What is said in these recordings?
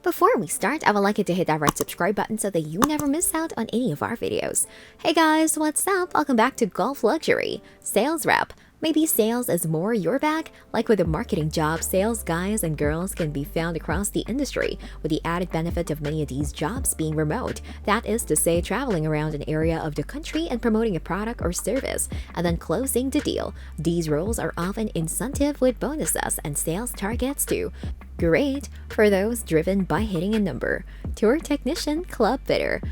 Before we start, I would like you to hit that red subscribe button so that you never miss out on any of our videos. Hey guys, what's up? Welcome back to Golf Luxury. Sales Rep. Maybe sales is more your bag? Like with a marketing job, sales guys and girls can be found across the industry, with the added benefit of many of these jobs being remote. That is to say, traveling around an area of the country and promoting a product or service, and then closing the deal. These roles are often incentive with bonuses and sales targets too. Great for those driven by hitting a number. Tour technician, club fitter.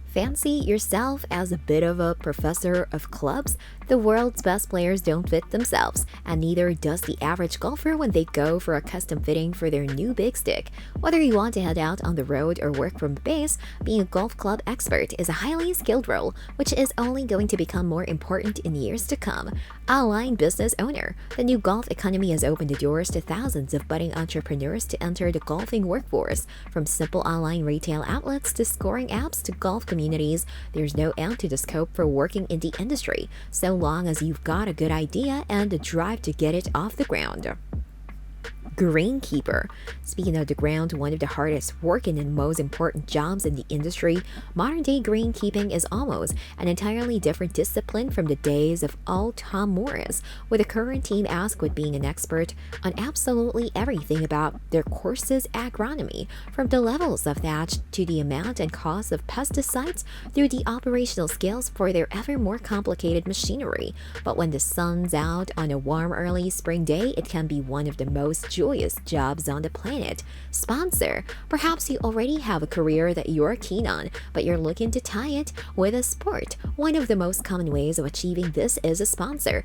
Fancy yourself as a bit of a professor of clubs? The world's best players don't fit themselves, and neither does the average golfer when they go for a custom fitting for their new big stick. Whether you want to head out on the road or work from the base, being a golf club expert is a highly skilled role, which is only going to become more important in years to come. Online business owner. The new golf economy has opened the doors to thousands of budding entrepreneurs to enter the golfing workforce. From simple online retail outlets to scoring apps to golf communities, there's no end to the scope for working in the industry, so long as you've got a good idea and the drive to get it off the ground. Greenkeeper. Speaking of the ground, one of the hardest working and most important jobs in the industry, modern-day greenkeeping is almost an entirely different discipline from the days of old Tom Morris, with the current team asked with being an expert on absolutely everything about their course's agronomy, from the levels of thatch to the amount and cost of pesticides through the operational skills for their ever more complicated machinery. But when the sun's out on a warm early spring day, it can be one of the most joyous jobs on the planet. Sponsor. Perhaps you already have a career that you're keen on, but you're looking to tie it with a sport. One of the most common ways of achieving this is a sponsor.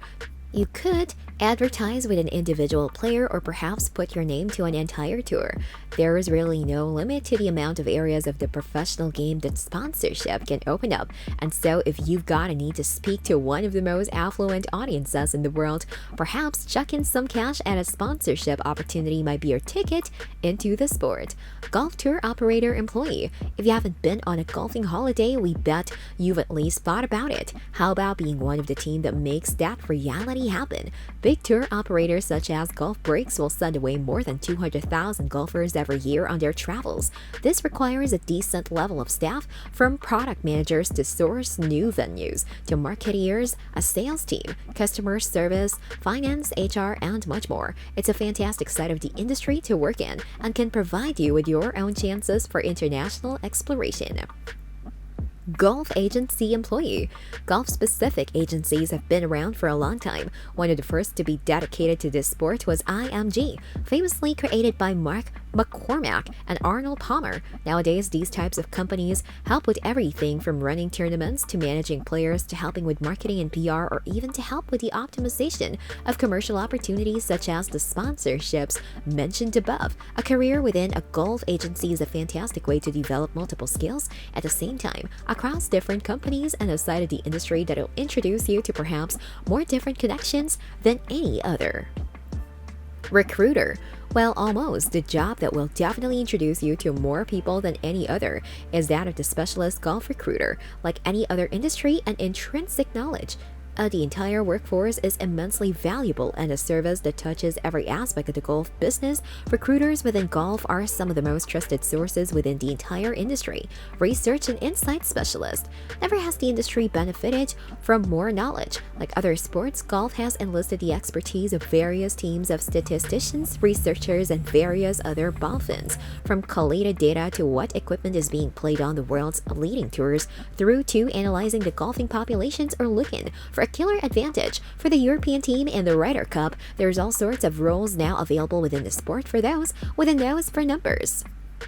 You could advertise with an individual player or perhaps put your name to an entire tour. There is really no limit to the amount of areas of the professional game that sponsorship can open up. And so if you've got a need to speak to one of the most affluent audiences in the world, perhaps chuck in some cash and a sponsorship opportunity might be your ticket into the sport. Golf tour operator employee. If you haven't been on a golfing holiday, we bet you've at least thought about it. How about being one of the team that makes that reality happen? Big tour operators such as Golf Breaks will send away more than 200,000 golfers every year on their travels. This requires a decent level of staff, from product managers to source new venues, to marketeers, a sales team, customer service, finance, HR, and much more. It's a fantastic side of the industry to work in and can provide you with your own chances for international exploration. Golf agency employee. Golf-specific agencies have been around for a long time. One of the first to be dedicated to this sport was IMG, famously created by Mark McCormack and Arnold Palmer. Nowadays, these types of companies help with everything from running tournaments to managing players to helping with marketing and PR, or even to help with the optimization of commercial opportunities such as the sponsorships mentioned above. A career within a golf agency is a fantastic way to develop multiple skills at the same time across different companies and a side of the industry that will introduce you to perhaps more different connections than any other. Recruiter. Well, almost. The job that will definitely introduce you to more people than any other is that of the specialist golf recruiter. Like any other industry, an intrinsic knowledge the entire workforce is immensely valuable, and a service that touches every aspect of the golf business. Recruiters within golf are some of the most trusted sources within the entire industry. Research and insight specialist. Never has the industry benefited from more knowledge. Like other sports, golf has enlisted the expertise of various teams of statisticians, researchers, and various other dolphins. From collated data to what equipment is being played on the world's leading tours, through to analyzing the golfing populations or looking for a killer advantage for the European team in the Ryder Cup. There's all sorts of roles now available within the sport for those with a nose for numbers.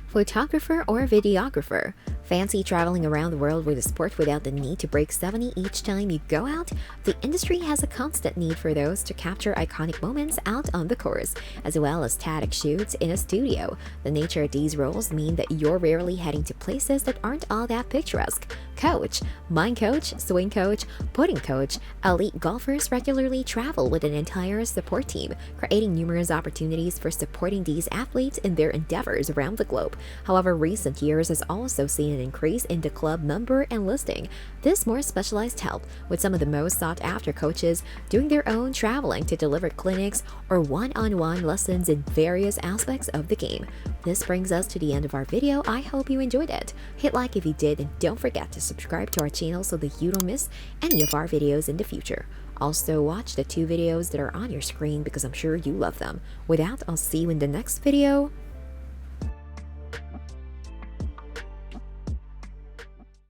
Photographer or videographer. Fancy traveling around the world with a sport without the need to break 70 each time you go out? The industry has a constant need for those to capture iconic moments out on the course, as well as static shoots in a studio. The nature of these roles mean that you're rarely heading to places that aren't all that picturesque. Coach, mind coach, swing coach, putting coach. Elite golfers regularly travel with an entire support team, creating numerous opportunities for supporting these athletes in their endeavors around the globe. However, recent years has also seen an increase in the club number and listing. This more specialized help with some of the most sought after coaches doing their own traveling to deliver clinics or one-on-one lessons in various aspects of the game. This brings us to the end of our video. I hope you enjoyed it. Hit like if you did, and don't forget to subscribe to our channel so that you don't miss any of our videos in the future. Also, watch the 2 videos that are on your screen because I'm sure you love them. With that, I'll see you in the next video.